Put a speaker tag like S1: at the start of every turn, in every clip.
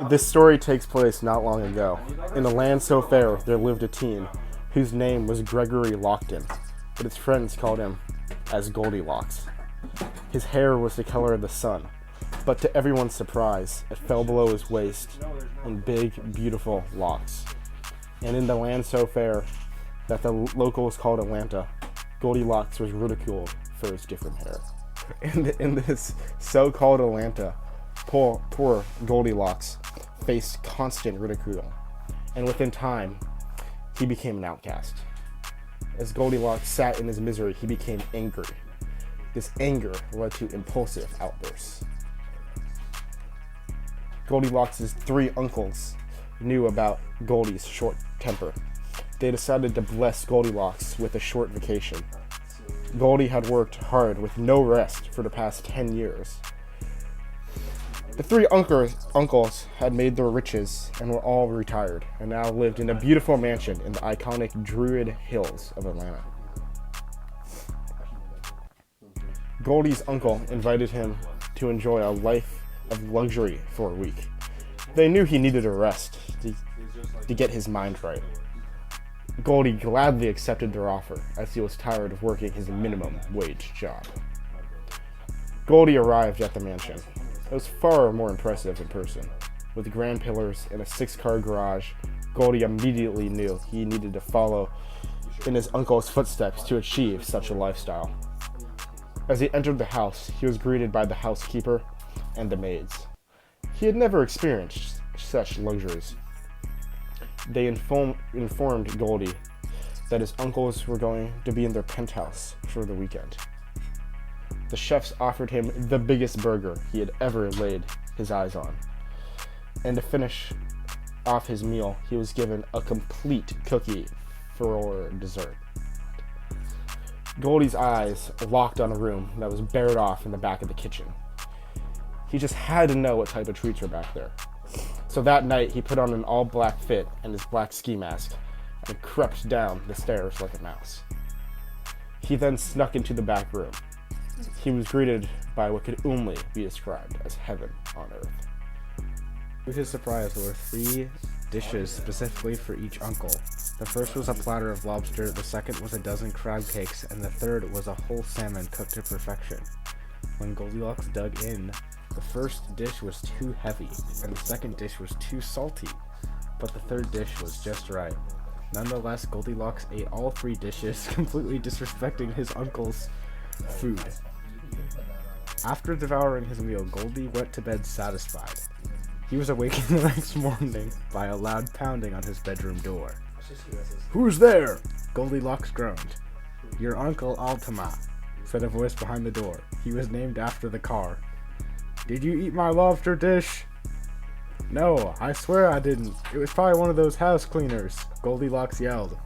S1: This story takes place not long ago. In a land so fair, there lived a teen whose name was Gregory Lockton, but his friends called him as Goldilocks. His hair was the color of the sun, but to everyone's surprise, it fell below his waist in big, beautiful locks. And in the land so fair that the locals called Atlanta, Goldilocks was ridiculed for his different hair. In this so-called Atlanta, poor Goldilocks faced constant ridicule, and within time, he became an outcast. As Goldilocks sat in his misery, he became angry. This anger led to impulsive outbursts. Goldilocks' three uncles knew about Goldie's short temper. They decided to bless Goldilocks with a short vacation. Goldie had worked hard with no rest for the past 10 years. The three uncles had made their riches and were all retired, and now lived in a beautiful mansion in the iconic Druid Hills of Atlanta. Goldie's uncle invited him to enjoy a life of luxury for a week. They knew he needed a rest to get his mind right. Goldie gladly accepted their offer, as he was tired of working his minimum wage job. Goldie arrived at the mansion. It was far more impressive in person. With grand pillars and a 6-car garage, Goldie immediately knew he needed to follow in his uncle's footsteps to achieve such a lifestyle. As he entered the house, he was greeted by the housekeeper and the maids. He had never experienced such luxuries. They informed Goldie that his uncles were going to be in their penthouse for the weekend. The chefs offered him the biggest burger he had ever laid his eyes on. And to finish off his meal, he was given a complete cookie for dessert. Goldie's eyes locked on a room that was barred off in the back of the kitchen. He just had to know what type of treats were back there. So that night, he put on an all-black fit and his black ski mask and crept down the stairs like a mouse. He then snuck into the back room. He was greeted by what could only be described as heaven on earth.
S2: To his surprise, there were 3 dishes specifically for each uncle. The first was a platter of lobster, the second was a dozen crab cakes, and the third was a whole salmon cooked to perfection. When Goldilocks dug in, the first dish was too heavy, and the second dish was too salty, but the third dish was just right. Nonetheless, Goldilocks ate all 3 dishes, completely disrespecting his uncle's food. After devouring his meal, Goldie went to bed satisfied. He was awakened the next morning by a loud pounding on his bedroom door. "Who's there?" Goldilocks groaned. "Your Uncle Altima," said a voice behind the door. He was named after the car. "Did you eat my lobster dish?" "No, I swear I didn't. It was probably one of those house cleaners," Goldilocks yelled.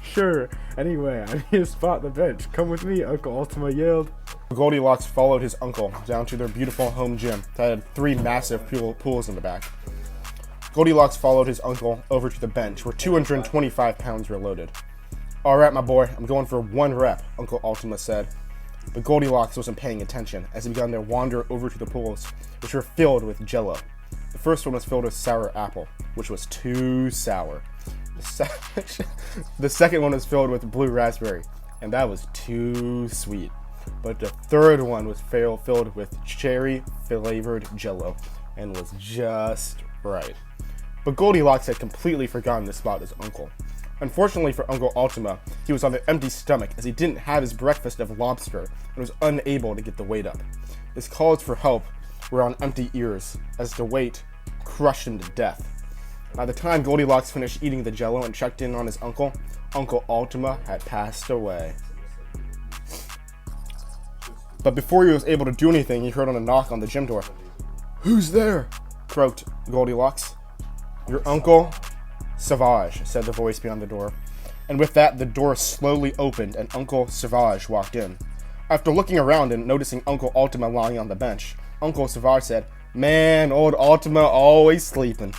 S2: "Sure, anyway, I need to spot the bench. Come with me," Uncle Altima yelled.
S1: Goldilocks followed his uncle down to their beautiful home gym that had 3 massive pools in the back. Goldilocks followed his uncle over to the bench where 225 pounds were loaded. "All right, my boy, I'm going for 1 rep, Uncle Altima said. But Goldilocks wasn't paying attention as he began to wander over to the pools, which were filled with jello. The first one was filled with sour apple, which was too sour. The second one was filled with blue raspberry, and that was too sweet. But the third one was filled with cherry-flavored jello, and was just right. But Goldilocks had completely forgotten to spot his uncle. Unfortunately for Uncle Altima, he was on an empty stomach as he didn't have his breakfast of lobster and was unable to get the weight up. His calls for help were on empty ears as the weight crushed him to death. By the time Goldilocks finished eating the jello and checked in on his uncle, Uncle Altima had passed away. But before he was able to do anything, he heard on a knock on the gym door. "Who's there?" croaked Goldilocks. "Your Uncle Sauvage," said the voice beyond the door. And with that, the door slowly opened and Uncle Sauvage walked in. After looking around and noticing Uncle Altima lying on the bench, Uncle Sauvage said, "Man, old Altima always sleeping.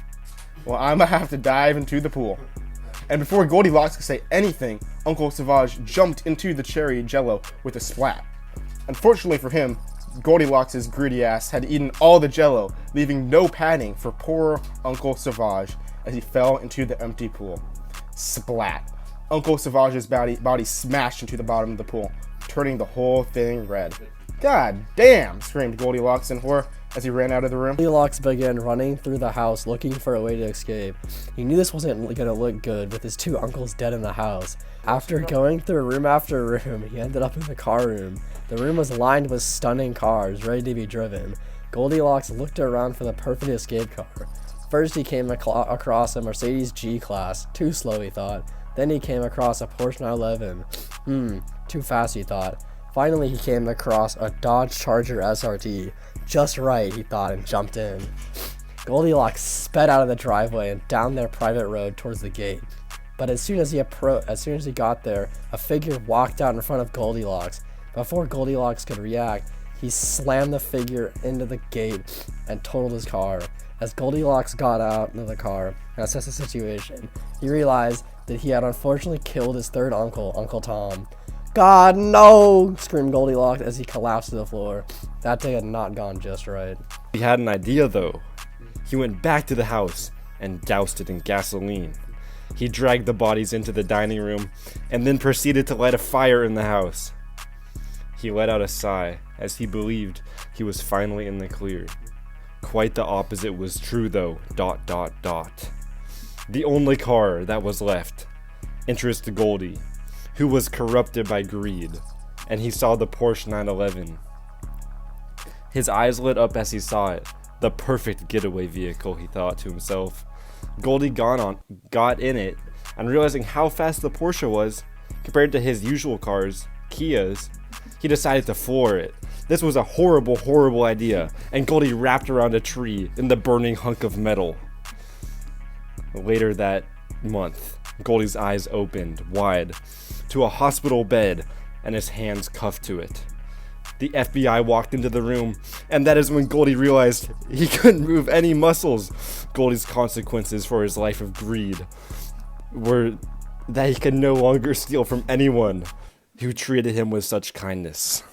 S1: Well, I'ma have to dive into the pool." And before Goldilocks could say anything, Uncle Sauvage jumped into the cherry jello with a splat. Unfortunately for him, Goldilocks' greedy ass had eaten all the jello, leaving no padding for poor Uncle Sauvage as he fell into the empty pool. Splat. Uncle Sauvage's body smashed into the bottom of the pool, turning the whole thing red. God damn, screamed Goldilocks in horror as he ran out of the room.
S3: Goldilocks began running through the house looking for a way to escape. He knew this wasn't going to look good with his two uncles dead in the house. After going through room after room, he ended up in the car room. The room was lined with stunning cars, ready to be driven. Goldilocks looked around for the perfect escape car. First he came across a Mercedes G-Class. Too slow, he thought. Then he came across a Porsche 911. Too fast, he thought. Finally, he came across a Dodge Charger SRT. Just right, he thought, and jumped in. Goldilocks sped out of the driveway and down their private road towards the gate. But as soon as he got there, a figure walked out in front of Goldilocks. Before Goldilocks could react, he slammed the figure into the gate and totaled his car. As Goldilocks got out of the car and assessed the situation, he realized that he had unfortunately killed his third uncle, Uncle Tom. God, no! Screamed Goldilocks as he collapsed to the floor. That day had not gone just right.
S4: He had an idea though. He went back to the house and doused it in gasoline. He dragged the bodies into the dining room and then proceeded to light a fire in the house. He let out a sigh as he believed he was finally in the clear. Quite the opposite was true though. ... The only car that was left interested Goldie, who was corrupted by greed, and he saw the Porsche 911. His eyes lit up as he saw it. The perfect getaway vehicle, he thought to himself. Goldie got in it, and realizing how fast the Porsche was compared to his usual cars, Kias, he decided to floor it. This was a horrible, horrible idea, and Goldie wrapped around a tree in the burning hunk of metal. Later that month, Goldie's eyes opened wide to a hospital bed and his hands cuffed to it. The FBI walked into the room, and that is when Goldie realized he couldn't move any muscles. Goldie's consequences for his life of greed were that he could no longer steal from anyone who treated him with such kindness.